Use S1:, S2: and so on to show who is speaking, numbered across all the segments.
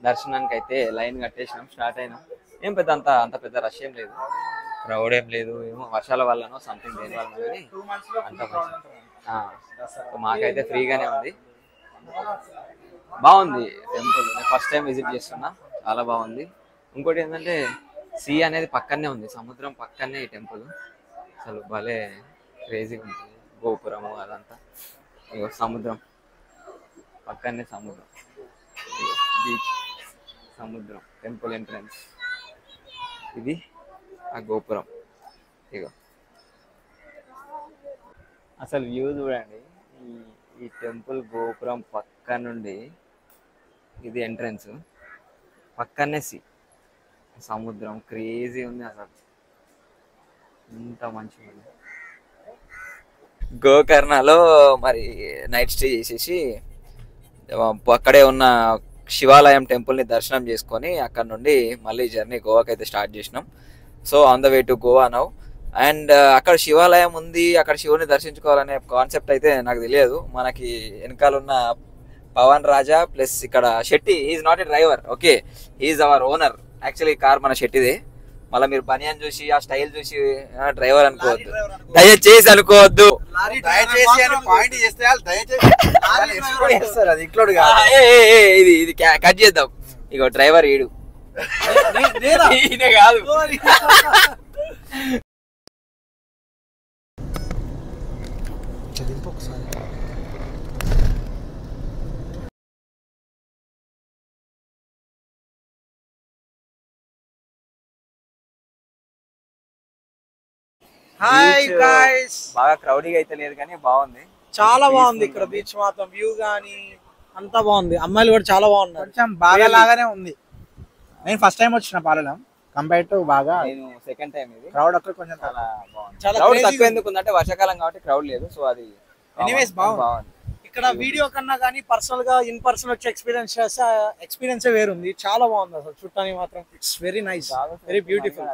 S1: దర్శనానికి అయితే line కట్టేసినాం, start అయినాం. ఏం పెద్ద అంత పెద్ద రష్ ఏం లేదు, క్రౌడ్ ఏం లేదు. ఏమో వర్షాల వల్లనో సంథింగ్ దేని వల్ల కానీ అంత మాకైతే ఫ్రీగానే ఉంది. బాగుంది టెంపుల్, నేను ఫస్ట్ టైం విజిట్ చేస్తున్నా, చాలా బాగుంది. ఇంకోటి ఏంటంటే సీ అనేది పక్కనే ఉంది, సముద్రం పక్కనే ఈ టెంపుల్. అసలు భలే క్రేజీగా ఉంటుంది, గోపురము అదంతా. ఇగో సముద్రం పక్కనే, సముద్రం, బీచ్, సముద్రం, టెంపుల్ ఎంట్రన్స్, ఇది ఆ గోపురం. ఇగో అసలు వ్యూ చూడండి, ఈ ఈ టెంపుల్ గోపురం పక్క నుండి ఇది ఎంట్రన్స్, పక్కనే సముద్రం. క్రేజీ ఉంది అసలు, ఇంత మంచిగా ఉంది. గోకర్ణలో మరి నైట్ స్టే చేసేసి అక్కడే ఉన్న శివాలయం టెంపుల్ని దర్శనం చేసుకొని అక్కడ నుండి మళ్ళీ జర్నీ గోవాకి అయితే స్టార్ట్ చేసినాం. So on the way to Goa now. And అక్కడ శివాలయం ఉంది, అక్కడ శివుని దర్శించుకోవాలనే కాన్సెప్ట్ అయితే నాకు తెలియదు. మనకి వెనకాలన్న పవన్ రాజా ప్లస్ ఇక్కడ Shetty, is not a driver, okay, is our owner. Actually car మన శెట్టిదే. మళ్ళీ మీరు బనియాన్ చూసి ఆ స్టైల్ చూసి డ్రైవర్ అనుకోవద్దు, దయచేసి అనుకోవద్దు. ఇది కట్ చేద్దాం. ఇగో డ్రైవర్ ఈడు కాదు.
S2: హాయ్ గైస్,
S1: బాగా క్రౌడీగా అయితే లేదు కానీ బాగుంది,
S2: చాలా బాగుంది ఇక్కడ బీచ్ మాత్రం, వ్యూ గానీ అంతా బాగుంది. అమ్మాయిలు కూడా చాలా బాగున్నారు,
S3: కొంచెం బాగా లాగానే ఉంది. నేను ఫస్ట్ టైం వచ్చిన పాలెం కంపేర్ టు బాగా,
S1: నేను సెకండ్ టైం. ఇది
S3: క్రౌడ్ అక్కడ కొంచెం
S1: చాలా బాగుంది. క్రౌడ్ తక్కువ ఎందుకు ఉందంటే వర్షాకాలం కాబట్టి క్రౌడ్ లేదు. సో అది
S3: ఎనీవేస్ బాగుంది.
S2: ఇక్కడ వీడియో కన్నా కానీ పర్సనల్ గా ఇన్ పర్సన్ వచ్చి ఎక్స్పీరియన్స్ చేస్తే ఎక్స్పీరియన్స్ వేరుంది, చాలా బాగుంది అసలు. చూడటానికి మాత్రం it's very nice, very beautiful.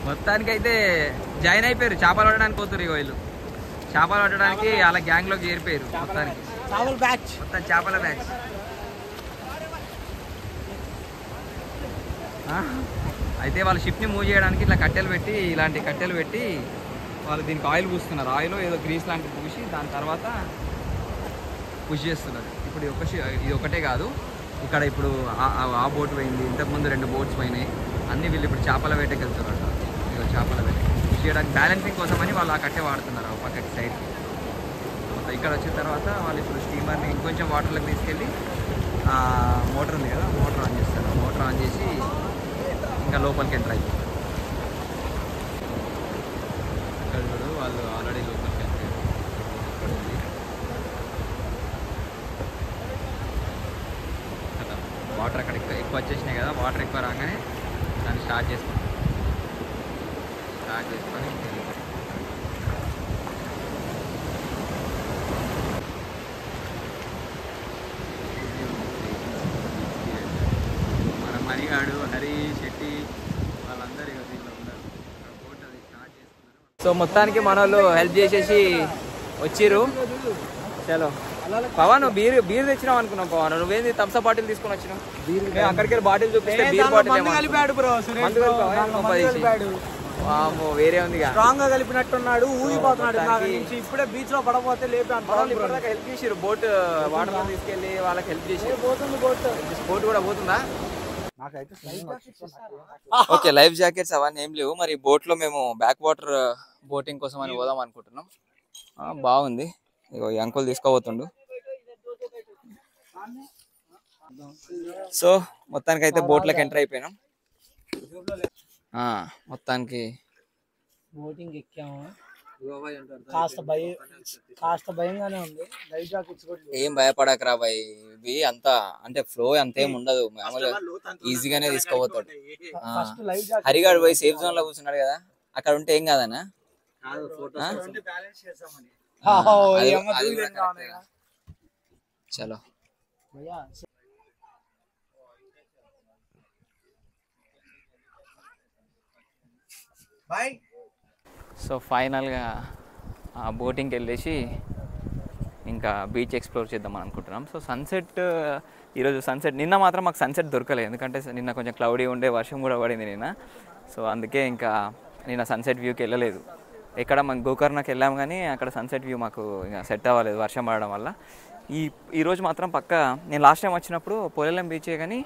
S1: మొత్తానికి అయితే జాయిన్ అయిపోయారు, చేపలు పట్టడానికి పోతారు. ఇగో వీళ్ళు చేపలు పట్టడానికి అలా గ్యాంగ్ లోకి చేరిపోయారు. మొత్తానికి
S2: చేపల బ్యాచ్,
S1: మొత్తం చేపల బ్యాచ్. అయితే వాళ్ళు షిప్ ని మూవ్ చేయడానికి ఇట్లా కట్టెలు పెట్టి, ఇలాంటి కట్టెలు పెట్టి వాళ్ళు దీనికి ఆయిల్ పూస్తున్నారు. ఆయిల్ ఏదో గ్రీస్ లాంటిది పూసి దాని తర్వాత పుష్ చేస్తున్నారు. ఇప్పుడు ఇది ఒకటే కాదు, ఇక్కడ ఇప్పుడు ఆ బోట్ పోయింది, ఇంతకుముందు 2 బోట్స్ పోయినాయి. అన్నీ వీళ్ళు ఇప్పుడు చేపల వేటకి వెళ్తున్నారు. ఇక చేపల వేట పుష్ చేయడానికి బ్యాలెన్సింగ్ కోసం అని వాళ్ళు ఆ కట్టే వాడుతున్నారు ఆ పక్కకి సైడ్. ఇక్కడ వచ్చిన తర్వాత వాళ్ళు ఇప్పుడు స్టీమర్ని ఇంకొంచెం వాటర్లోకి తీసుకెళ్ళి మోటార్ ఉంది కదా, మోటార్ ఆన్ చేస్తారు. మోటార్ ఆన్ చేసి ఇంకా లోపలికి ఎంటర్ అయిపోతారు. ఇక్కడ చూడు వాళ్ళు ఆల్రెడీ లోపలికి వెళ్తారు. వాటర్ అక్కడ ఎక్కువ వచ్చేసినాయి కదా, వాటర్ ఎక్కువ రాగానే దాన్ని స్టార్ట్ చేసుకొని మన మణిగాడు, హరి, శెట్టి వాళ్ళందరూ దీంట్లో ఉన్నారు. సో మొత్తానికి మన వాళ్ళు హెల్ప్ చేసేసి వచ్చిర్రు. చలో పవన్, బీర్ తెచ్చినావు అనుకున్నాం. పవన్ నువ్వేంది థమ్స్ అప్ బాటిల్ తీసుకొని వచ్చినావు? అక్కడికి బాటిల్ చూపిస్తే బీర్ బాటిల్ వేరే ఉంది,
S2: స్ట్రాంగ్ గా కలిపినట్టున్నాడు, ఊగిపోతున్నాడు. ఇప్పుడే బీచ్ లో పడపోతే లేపాను.
S1: హెల్ప్ చేసిరు, బోట్ వాటర్ తీసుకెళ్ళి వాళ్ళకి హెల్ప్ చేసి. బోట్ కూడా పోతుందా? ఓకే, లైఫ్ జాకెట్స్ అవన్నీ ఏం లేవు. మరి బోట్ లో మేము బ్యాక్ వాటర్ బోటింగ్ కోసం అని పోదాం అనుకుంటున్నాం. బాగుంది. ఇగో ఈ అంకుల్ తీసుకోబోతుండు. సో మొత్తానికి అయితే బోట్లోకి ఎంటర్ అయిపోయినాం. మొత్తానికి
S2: బోటింగ్ ఎక్కాము. కాస్త భయంగానే ఉంది. లైఫ్ జాకెట్స్ కూడా
S1: ఏం భయపడకరా బాయ్, ఇవి అంతా అంటే ఫ్లో అంతేం ఉండదు, మామూలుగా ఈజీగానే తీసుకోబోతాడు. హరిగాడు పోయి సేఫ్ జోన్ లో కూర్చున్నాడు కదా, అక్కడ ఉంటే ఏం కాదనా? చలో
S3: బాయ్.
S1: సో ఫైనల్గా బోటింగ్కి వెళ్ళేసి ఇంకా బీచ్ ఎక్స్ప్లోర్ చేద్దాం అనుకుంటున్నాం. సో సన్సెట్ ఈరోజు సన్సెట్, నిన్న మాత్రం మాకు సన్సెట్ దొరకలేదు ఎందుకంటే నిన్న కొంచెం క్లౌడీ ఉండే, వర్షం కూడా పడింది నిన్న. సో అందుకే ఇంకా నిన్న సన్సెట్ వ్యూకి వెళ్ళలేదు. ఎక్కడ మనం గోకర్ణకి వెళ్ళాము కానీ అక్కడ సన్సెట్ వ్యూ మాకు ఇంకా సెట్ అవ్వలేదు వర్షం పడడం వల్ల. ఈరోజు మాత్రం పక్కా, నేను లాస్ట్ టైం వచ్చినప్పుడు పోలేలం బీచే కానీ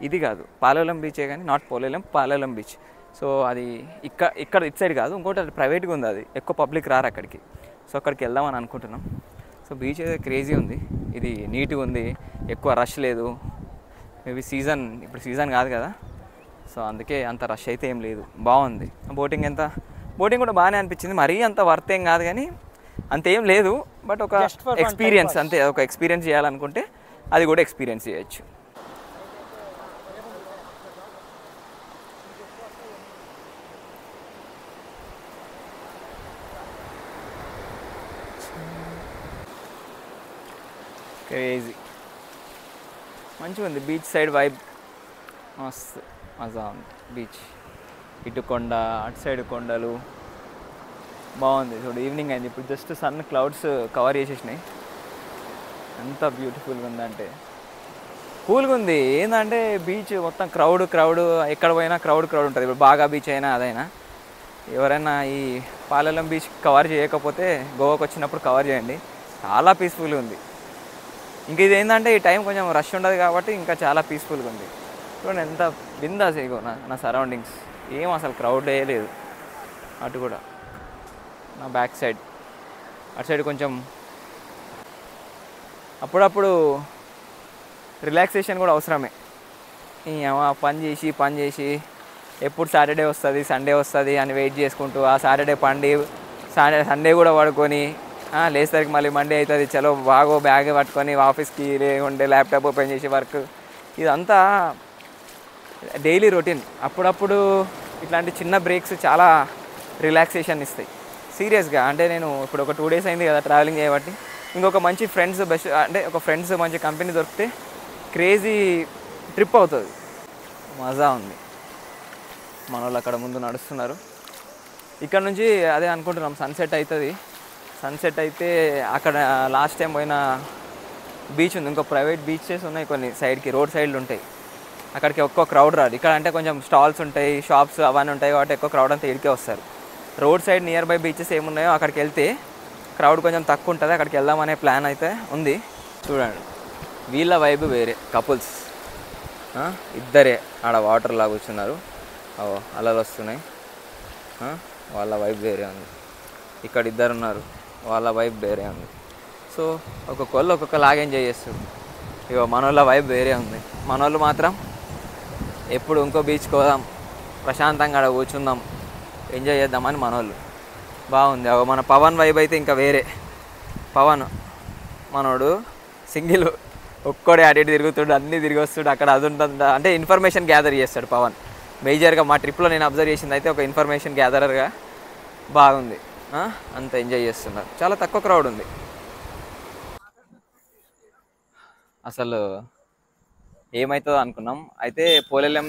S1: ఇది కాదు, పాలేలం బీచే కానీ నాట్ పోలేలం, పాలేలం బీచ్. సో అది ఇక్కడ ఇటు సైడ్ కాదు, ఇంకోటి అది ప్రైవేట్గా ఉంది, అది ఎక్కువ పబ్లిక్ రారు అక్కడికి. సో అక్కడికి వెళ్దామని అనుకుంటున్నాం. సో బీచ్ అయితే క్రేజీ ఉంది, ఇది నీట్గా ఉంది, ఎక్కువ రష్ లేదు. మేబీ సీజన్, ఇప్పుడు సీజన్ కాదు కదా, సో అందుకే అంత రష్ అయితే ఏం లేదు, బాగుంది. బోటింగ్ కూడా బాగానే అనిపించింది, మరీ అంత వర్త్ ఏం కాదు కానీ అంతేం లేదు. బట్ ఒక ఎక్స్పీరియన్స్ అంతే, ఒక ఎక్స్పీరియన్స్ చేయాలనుకుంటే అది కూడా ఎక్స్పీరియన్స్ చేయొచ్చు. క్రేజీ మంచిగా ఉంది, బీచ్ సైడ్ వైబ్ మస్తు మజా ఉంది. బీచ్ ఇటు కొండ, అటు సైడ్ కొండలు, బాగుంది. చూడు ఈవినింగ్ అయింది, ఇప్పుడు జస్ట్ సన్ క్లౌడ్స్ కవర్ చేసేసినాయి. ఎంత బ్యూటిఫుల్గా ఉందంటే, కూల్గా ఉంది. ఏంటంటే బీచ్ మొత్తం క్రౌడ్ ఎక్కడ పోయినా క్రౌడ్ ఉంటుంది. ఇప్పుడు బాగా బీచ్ అయినా అదైనా, ఎవరైనా ఈ పాలేలం బీచ్ కవర్ చేయకపోతే గోవాకి వచ్చినప్పుడు కవర్ చేయండి, చాలా పీస్ఫుల్గా ఉంది. ఇంక ఇది ఏంటంటే ఈ టైం కొంచెం రష్ ఉండదు కాబట్టి ఇంకా చాలా పీస్ఫుల్గా ఉంది. చూడండి ఎంత బిందాస్ ఇగో నా సరౌండింగ్స్, ఏం అసలు క్రౌడ్ లేదు. అటు కూడా నా బ్యాక్ సైడ్, అటు సైడ్ కొంచెం అప్పుడప్పుడు రిలాక్సేషన్ కూడా అవసరమే. పని చేసి ఎప్పుడు సాటర్డే వస్తుంది సండే వస్తుంది అని వెయిట్ చేసుకుంటూ ఆ సాటర్డే సండే కూడా పడుకొని లేసరికి మళ్ళీ మండే అవుతుంది, చలో బాగో బ్యాగ్ పట్టుకొని ఆఫీస్కి లేకుంటే ల్యాప్టాప్ ఓపెన్ చేసి వర్క్, ఇదంతా డైలీ రొటీన్. అప్పుడప్పుడు ఇట్లాంటి చిన్న బ్రేక్స్ చాలా రిలాక్సేషన్ ఇస్తాయి సీరియస్గా. అంటే నేను ఇప్పుడు ఒక 2 days అయింది కదా ట్రావెలింగ్ చేయబట్టి, ఇంకొక మంచి ఫ్రెండ్స్ అంటే ఒక ఫ్రెండ్స్ మంచి కంపెనీ దొరికితే క్రేజీ ట్రిప్ అవుతుంది, మజా ఉంది. మన వాళ్ళు అక్కడ ముందు నడుస్తున్నారు. ఇక్కడ నుంచి అదే అనుకుంటున్నాం, సన్సెట్ అయితే అక్కడ లాస్ట్ టైం పోయిన బీచ్ ఉంది, ఇంకో ప్రైవేట్ బీచెస్ ఉన్నాయి కొన్ని సైడ్కి, రోడ్ సైడ్లు ఉంటాయి, అక్కడికి ఎక్కువ క్రౌడ్ రాదు. ఇక్కడ అంటే కొంచెం స్టాల్స్ ఉంటాయి, షాప్స్ అవన్నీ ఉంటాయి కాబట్టి ఎక్కువ క్రౌడ్ అంతా ఇడికే వస్తారు. Road side near by beaches ఏమున్నాయో అక్కడికి వెళ్తే క్రౌడ్ కొంచెం తక్కువ ఉంటుంది, అక్కడికి వెళ్దామనే ప్లాన్ అయితే ఉంది. చూడండి వీళ్ళ వైబ్ వేరే, కపుల్స్ ఇద్దరే ఆడ వాటర్ లాగా కూర్చున్నారు, అలలు వస్తున్నాయి, వాళ్ళ వైబ్ వేరే ఉంది. ఇక్కడ ఇద్దరు ఉన్నారు, వాళ్ళ వైబ్ వేరే ఉంది. సో ఒక్కొక్క లాగా ఎంజాయ్ చేస్తారు. ఇక మనోళ్ళ వైబ్ వేరే ఉంది. మనోళ్ళు మాత్రం ఎప్పుడు ఇంకో బీచ్కి పోదాం, ప్రశాంతంగా ఆడ కూర్చుందాం, ఎంజాయ్ చేద్దామని మనోళ్ళు. బాగుంది. మన పవన్ వైబ్ అయితే ఇంకా వేరే. పవన్ మనోడు సింగిల్ ఒక్కడే అటు ఇటు తిరుగుతాడు, అన్నీ తిరిగి వస్తాడు, అక్కడ అది ఉంటుంది అంటే ఇన్ఫర్మేషన్ గ్యాదర్ చేస్తాడు పవన్. మేజర్గా మా ట్రిప్లో నేను అబ్జర్వ్ చేసింది అయితే ఒక ఇన్ఫర్మేషన్ గ్యాదరర్గా బాగుంది. అంత ఎంజాయ్ చేస్తున్నారు, చాలా తక్కువ క్రౌడ్ ఉంది. అసలు ఏమవుతుందో అనుకున్నాం, అయితే పోలేలం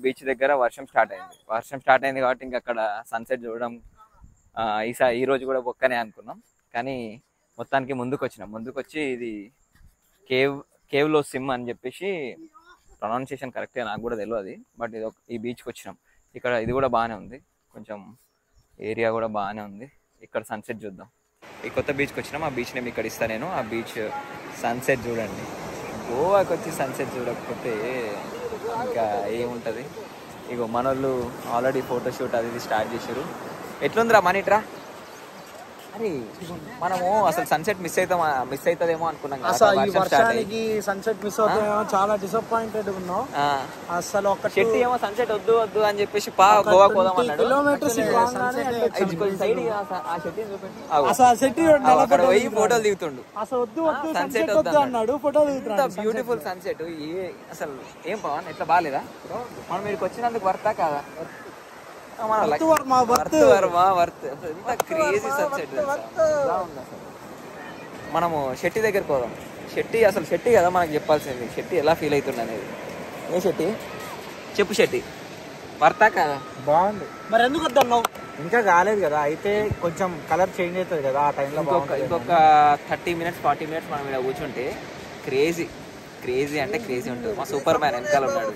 S1: బీచ్ దగ్గర వర్షం స్టార్ట్ అయింది కాబట్టి ఇంక అక్కడ సన్సెట్ చూడడం ఈరోజు కూడా ఒక్కనే అనుకున్నాం. కానీ మొత్తానికి ముందుకొచ్చి ఇది కేవ్లో సిమ్ అని చెప్పేసి, ప్రొనౌన్సియేషన్ కరెక్ట్గా నాకు కూడా తెలియదు, బట్ ఈ బీచ్కి వచ్చినాం. ఇక్కడ ఇది కూడా బాగానే ఉంది, కొంచెం ఏరియా కూడా బాగానే ఉంది. ఇక్కడ సన్సెట్ చూద్దాం. ఈ కొత్త బీచ్కి వచ్చినాం, ఆ బీచ్ నేమ్ ఇక్కడ ఇస్తాను నేను. ఆ బీచ్ సన్సెట్ చూడండి. గోవాకి వచ్చి సన్సెట్ చూడకపోతే ఇంకా ఏముంటుంది. ఇగో మనోళ్ళు ఆల్రెడీ ఫోటోషూట్ అది స్టార్ట్ చేశారు. ఎట్లుందిరా మనీట్రా? అరే మనము అసలు సన్సెట్ మిస్ అవుతుందేమో అనుకున్నాం.
S2: సన్సెట్ మిస్ అవుతామేమో, చాలా డిసప్పాయింటెడ్ ఉన్నాం. అసలు ఒక
S1: షెట్టి ఏమో సన్సెట్ వద్దు అని చెప్పేసి గోవా పోదాం అన్నాడు. ఫోటోలు దిగుతుండు, సన్సెట్ వద్దు అన్నాడు, ఫోటోలు దిగుతున్నాడు. Beautiful sunset. అసలు ఏం పవన్ ఎట్లా బాగాలేదా? మనం ఇక్కడికి వచ్చినందుకు వర్తా కాదా? మనము షెట్టి దగ్గరికి పోదాం. షెట్టి కదా మనకు చెప్పాల్సింది, షెట్టి ఎలా ఫీల్ అవుతుంది అనేది. ఏ షెట్టి చెప్పు షెట్టి. వర్తా కదా?
S3: బాగుంది.
S2: మరి ఎందుకు వద్దన్నావు?
S3: ఇంకా కాలేదు కదా, అయితే కొంచెం కలర్ చేంజ్ అవుతుంది కదా ఆ టైంలో.
S1: ఇంకొక 30 minutes 40 minutes మనం ఇక్కడ కూర్చుంటే క్రేజీ అంటే క్రేజీ ఉంటుంది. మా సూపర్ మ్యాన్ వెనకాల ఉన్నాడు.